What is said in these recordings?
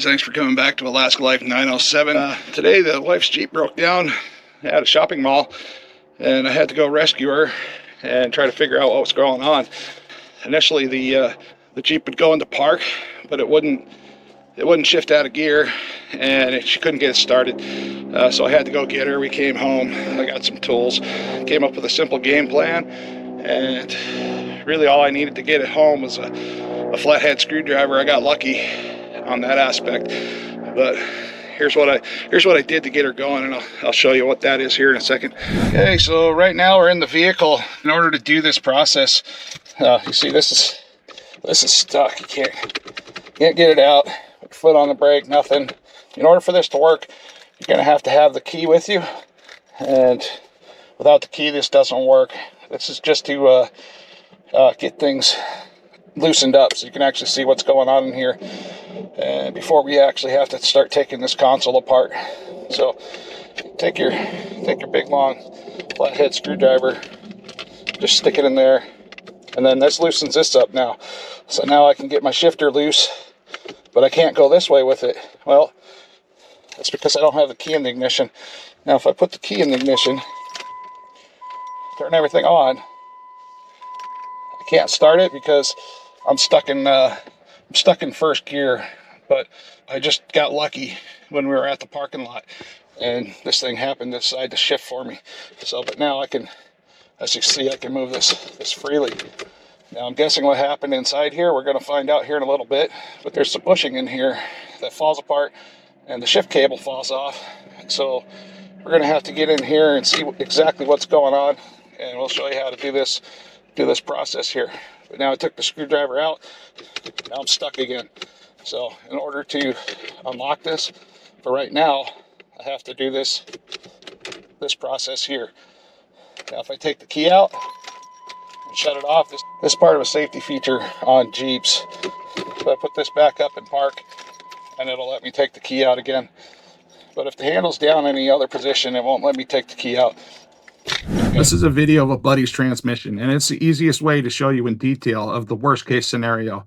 guys, thanks for coming back to Alaska Life 907. Today the wife's Jeep broke down at a shopping mall, and I had to go rescue her and try to figure out what was going on. Initially the Jeep would go into park, but it wouldn't shift out of gear, and she couldn't get it started. So I had to go get her. We came home, I got some tools, came up with a simple game plan, and really all I needed to get it home was a flathead screwdriver. I got lucky on that aspect, but here's what I did to get her going, and I'll show you what that is here in a second. Okay, so right now we're in the vehicle. In order to do this process, you see this is stuck. You can't get it out. Put your foot on the brake, nothing. In order for this to work, you're gonna have to have the key with you, and without the key this doesn't work. This is just to get things loosened up so you can actually see what's going on in here, and before we actually have to start taking this console apart. So take your big long flathead screwdriver, just stick it in there, and then this loosens this up now. So now I can get my shifter loose, but I can't go this way with it. Well, that's because I don't have the key in the ignition. Now if I put the key in the ignition, turn everything on, I can't start it because I'm stuck in first gear. But I just got lucky when we were at the parking lot, and this thing happened to decide to shift for me. So, but now I can, as you see, I can move this freely. Now I'm guessing what happened inside here, we're going to find out here in a little bit, but there's some bushing in here that falls apart and the shift cable falls off. So we're going to have to get in here and see exactly what's going on, and we'll show you how to do this process here. But now I took the screwdriver out, now I'm stuck again. So in order to unlock this, for right now, I have to do this process here. Now if I take the key out and shut it off, this part of a safety feature on Jeeps. So I put this back up in park, and it'll let me take the key out again. But if the handle's down in any other position, it won't let me take the key out. This is a video of a buddy's transmission, and it's the easiest way to show you in detail of the worst case scenario.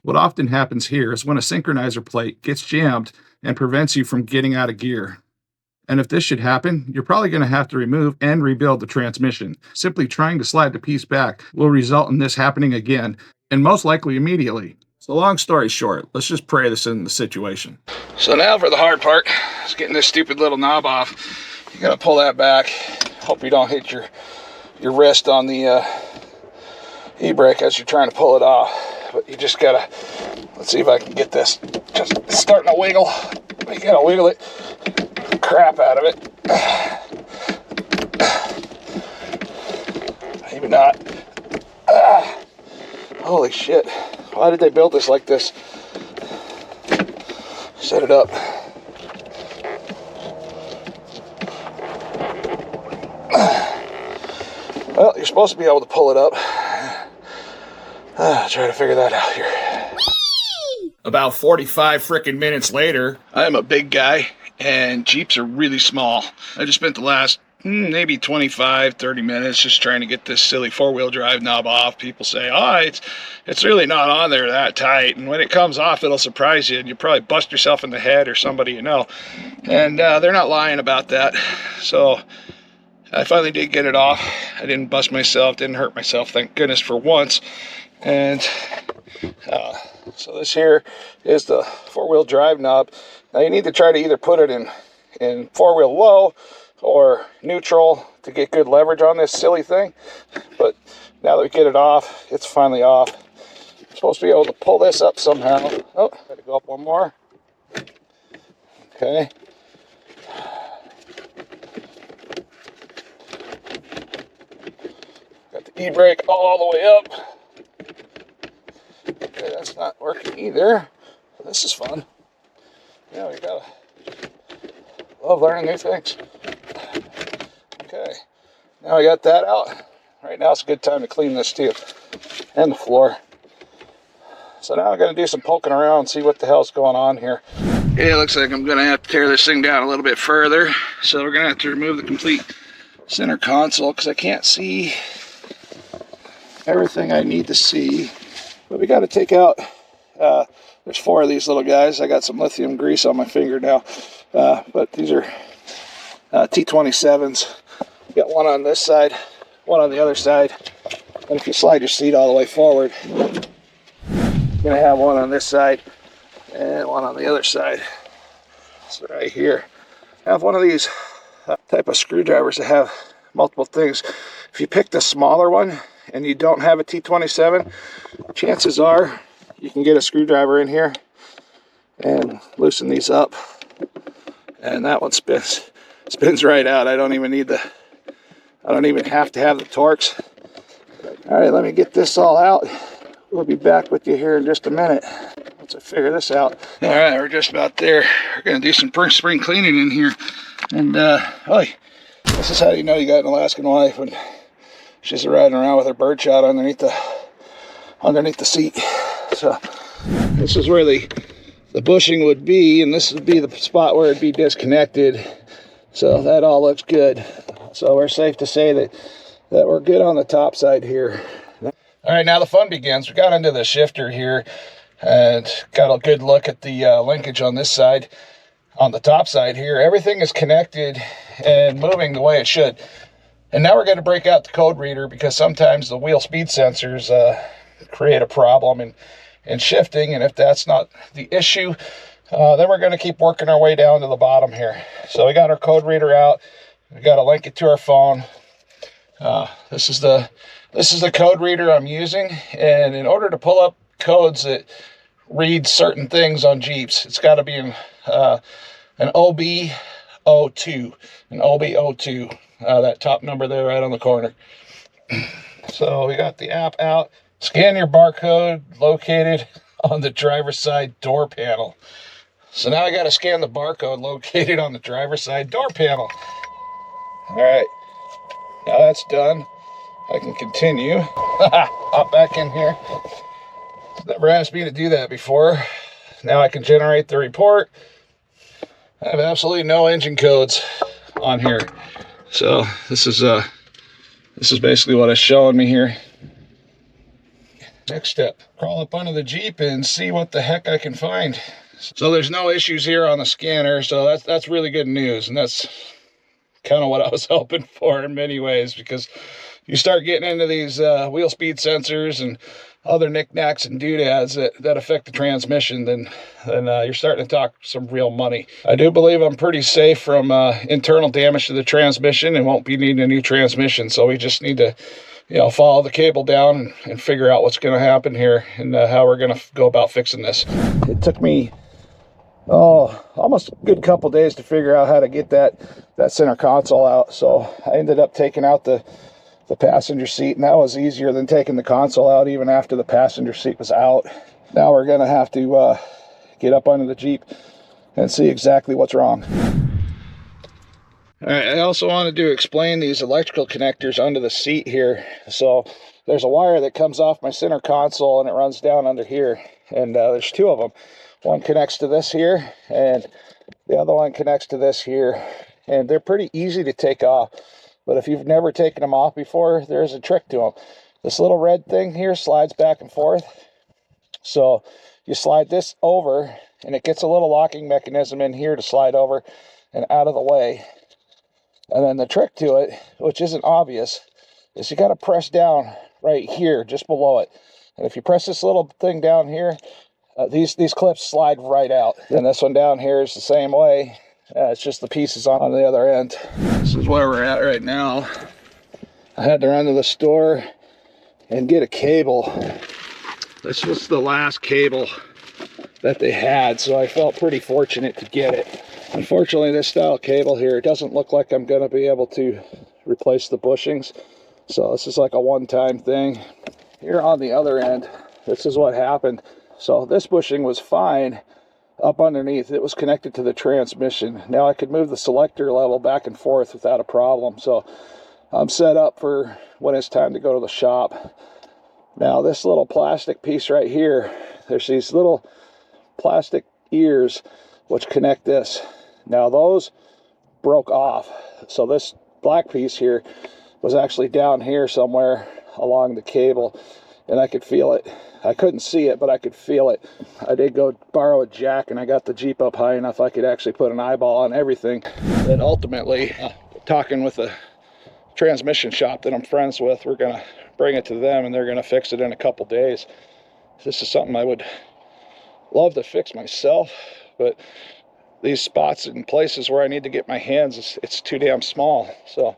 What often happens here is when a synchronizer plate gets jammed and prevents you from getting out of gear. And if this should happen, you're probably going to have to remove and rebuild the transmission. Simply trying to slide the piece back will result in this happening again, and most likely immediately. So long story short, let's just pray this isn't the situation. So now for the hard part, is getting this stupid little knob off. You gotta pull that back. Hope you don't hit your wrist on the e-brake as you're trying to pull it off. But you just gotta, let's see if I can get this. Just starting to wiggle. You gotta wiggle it, the crap out of it. Maybe not. Holy shit. Why did they build this like this? Set it up. Well, you're supposed to be able to pull it up. Try to figure that out here. About 45 frickin' minutes later, I'm a big guy, and Jeeps are really small. I just spent the last maybe 25, 30 minutes just trying to get this silly four-wheel drive knob off. People say, oh, it's really not on there that tight, and when it comes off, it'll surprise you, and you probably bust yourself in the head or somebody you know. And they're not lying about that. So I finally did get it off. I didn't bust myself, didn't hurt myself, thank goodness for once. And so this here is the four-wheel drive knob. Now you need to try to either put it in four-wheel low or neutral to get good leverage on this silly thing. But now that we get it off, it's finally off. I'm supposed to be able to pull this up somehow. Oh, gotta go up one more. Okay. Got the e-brake all the way up. Okay, that's not working either. This is fun. Yeah, we gotta love learning new things. Okay, now I got that out. Right now it's a good time to clean this too, and the floor. So now I'm gonna do some poking around and see what the hell's going on here. Okay, it looks like I'm gonna have to tear this thing down a little bit further. So we're gonna have to remove the complete center console because I can't see everything I need to see. But we got to take out There's 4 of these little guys. I got some lithium grease on my finger now, but these are T27s. You got one on this side, one on the other side, and if you slide your seat all the way forward, you're gonna have one on this side and one on the other side. So right here, I have one of these type of screwdrivers that have multiple things. If you pick the smaller one and you don't have a T27, chances are you can get a screwdriver in here and loosen these up, and that one spins right out. I don't even have to have the Torx. All right, let me get this all out. We'll be back with you here in just a minute once I figure this out. All right, we're just about there. We're gonna do some spring cleaning in here, and this is how you know you got an Alaskan wife when she's riding around with her birdshot underneath the seat. So this is where the bushing would be, and this would be the spot where it'd be disconnected. So that all looks good. So we're safe to say that we're good on the top side here. All right, now the fun begins. We got into the shifter here and got a good look at the linkage on this side. On the top side here, everything is connected and moving the way it should. And now we're going to break out the code reader, because sometimes the wheel speed sensors create a problem in shifting, and if that's not the issue, then we're going to keep working our way down to the bottom here. So we got our code reader out. We got to link it to our phone. This is the code reader I'm using, and in order to pull up codes that read certain things on Jeeps, it's got to be an OB02, that top number there right on the corner. So we got the app out. Scan your barcode located on the driver's side door panel. So now I got to scan the barcode located on the driver's side door panel. All right, now that's done. I can continue. Hop back in here. Never asked me to do that before. Now I can generate the report. I have absolutely no engine codes on here. So this is basically what it's showing me here. Next step, crawl up under the Jeep and see what the heck I can find. So there's no issues here on the scanner, so that's really good news, and that's kind of what I was hoping for in many ways, because you start getting into these wheel speed sensors and other knickknacks and doodads that affect the transmission, then you're starting to talk some real money. I do believe I'm pretty safe from internal damage to the transmission and won't be needing a new transmission, so we just need to follow the cable down and figure out what's going to happen here and how we're going to go about fixing this. It took me almost a good couple days to figure out how to get that center console out, so I ended up taking out the passenger seat, and that was easier than taking the console out even after the passenger seat was out. Now we're gonna have to get up under the Jeep and see exactly what's wrong. All right, I also wanted to explain these electrical connectors under the seat here. So there's a wire that comes off my center console and it runs down under here, and there's 2 of them. One connects to this here and the other one connects to this here, and they're pretty easy to take off. But if you've never taken them off before, there's a trick to them. This little red thing here slides back and forth. So you slide this over and it gets a little locking mechanism in here to slide over and out of the way. And then the trick to it, which isn't obvious, is you got to press down right here, just below it. And if you press this little thing down here, these clips slide right out. And this one down here is the same way. It's just the pieces on the other end. This is where we're at right now. I had to run to the store and get a cable. This was the last cable that they had, so I felt pretty fortunate to get it. Unfortunately, this style cable here, it doesn't look like I'm going to be able to replace the bushings. So this is like a one-time thing. Here on the other end, this is what happened. So this bushing was fine. Up underneath, it was connected to the transmission. Now I could move the selector level back and forth without a problem. So I'm set up for when it's time to go to the shop. Now this little plastic piece right here, there's these little plastic ears which connect this. Now those broke off. So this black piece here was actually down here somewhere along the cable, and I could feel it. I couldn't see it, but I could feel it. I did go borrow a jack, and I got the Jeep up high enough I could actually put an eyeball on everything. And ultimately, talking with a transmission shop that I'm friends with, we're gonna bring it to them and they're gonna fix it in a couple days. This is something I would love to fix myself, but these spots and places where I need to get my hands, it's too damn small. So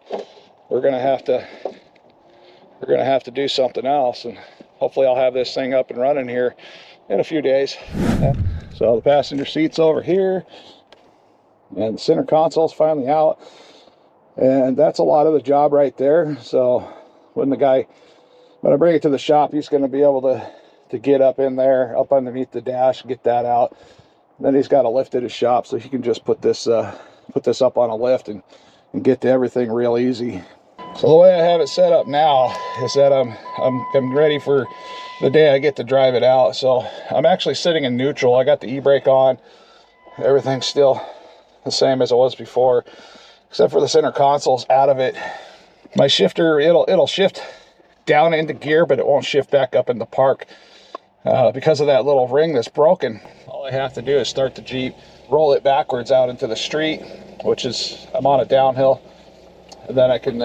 we're gonna have to do something else, and hopefully I'll have this thing up and running here in a few days. So the passenger seat's over here, and the center console's finally out, and that's a lot of the job right there. So when I bring it to the shop, he's going to be able to get up in there, up underneath the dash, get that out. Then he's got to lift at his shop, so he can just put this up on a lift and get to everything real easy. So the way I have it set up now is that I'm ready for the day I get to drive it out. So I'm actually sitting in neutral. I got the e-brake on. Everything's still the same as it was before, except for the center console's out of it. My shifter, it'll shift down into gear, but it won't shift back up into park because of that little ring that's broken. All I have to do is start the Jeep, roll it backwards out into the street, which is, I'm on a downhill, and then I can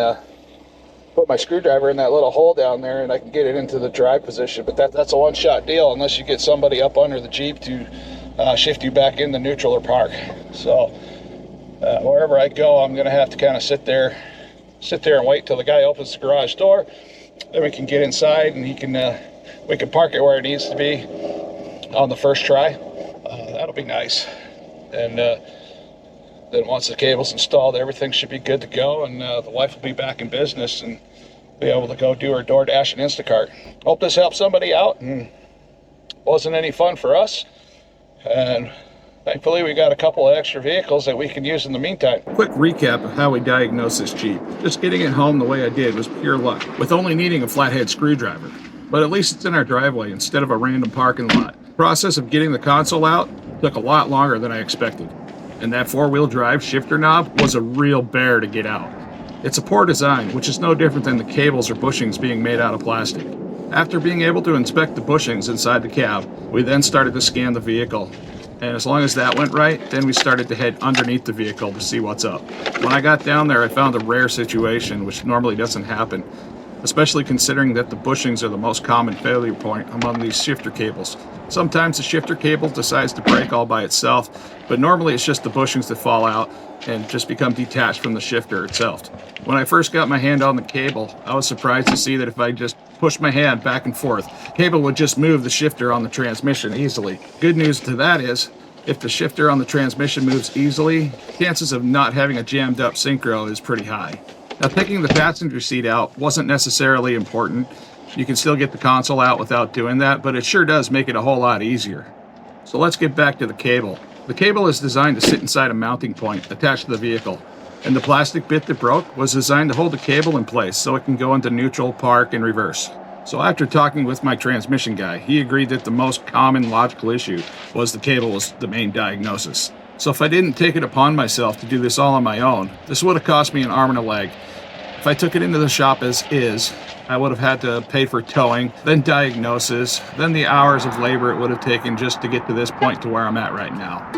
put my screwdriver in that little hole down there and I can get it into the drive position. But that's a one-shot deal unless you get somebody up under the Jeep to shift you back into neutral or park. So wherever I go, I'm gonna have to kind of sit there and wait till the guy opens the garage door. Then we can get inside and we can park it where it needs to be on the first try. That'll be nice. And then once the cable's installed, everything should be good to go, and the wife will be back in business and be able to go do her DoorDash and Instacart. Hope this helps somebody out and wasn't any fun for us. And thankfully we got a couple of extra vehicles that we can use in the meantime. Quick recap of how we diagnosed this Jeep. Just getting it home the way I did was pure luck, with only needing a flathead screwdriver. But at least it's in our driveway instead of a random parking lot. The process of getting the console out took a lot longer than I expected. And that four-wheel drive shifter knob was a real bear to get out. It's a poor design, which is no different than the cables or bushings being made out of plastic. After being able to inspect the bushings inside the cab, we then started to scan the vehicle. And as long as that went right, then we started to head underneath the vehicle to see what's up. When I got down there, I found a rare situation, which normally doesn't happen, especially considering that the bushings are the most common failure point among these shifter cables. Sometimes the shifter cable decides to break all by itself, but normally it's just the bushings that fall out and just become detached from the shifter itself. When I first got my hand on the cable, I was surprised to see that if I just pushed my hand back and forth, the cable would just move the shifter on the transmission easily. Good news to that is, if the shifter on the transmission moves easily, chances of not having a jammed up synchro is pretty high. Now, taking the passenger seat out wasn't necessarily important. You can still get the console out without doing that, but it sure does make it a whole lot easier. So let's get back to the cable. The cable is designed to sit inside a mounting point attached to the vehicle, and the plastic bit that broke was designed to hold the cable in place so it can go into neutral, park, and reverse. So after talking with my transmission guy, he agreed that the most common logical issue was the cable was the main diagnosis. So if I didn't take it upon myself to do this all on my own, this would have cost me an arm and a leg. If I took it into the shop as is, I would have had to pay for towing, then diagnosis, then the hours of labor it would have taken just to get to this point to where I'm at right now.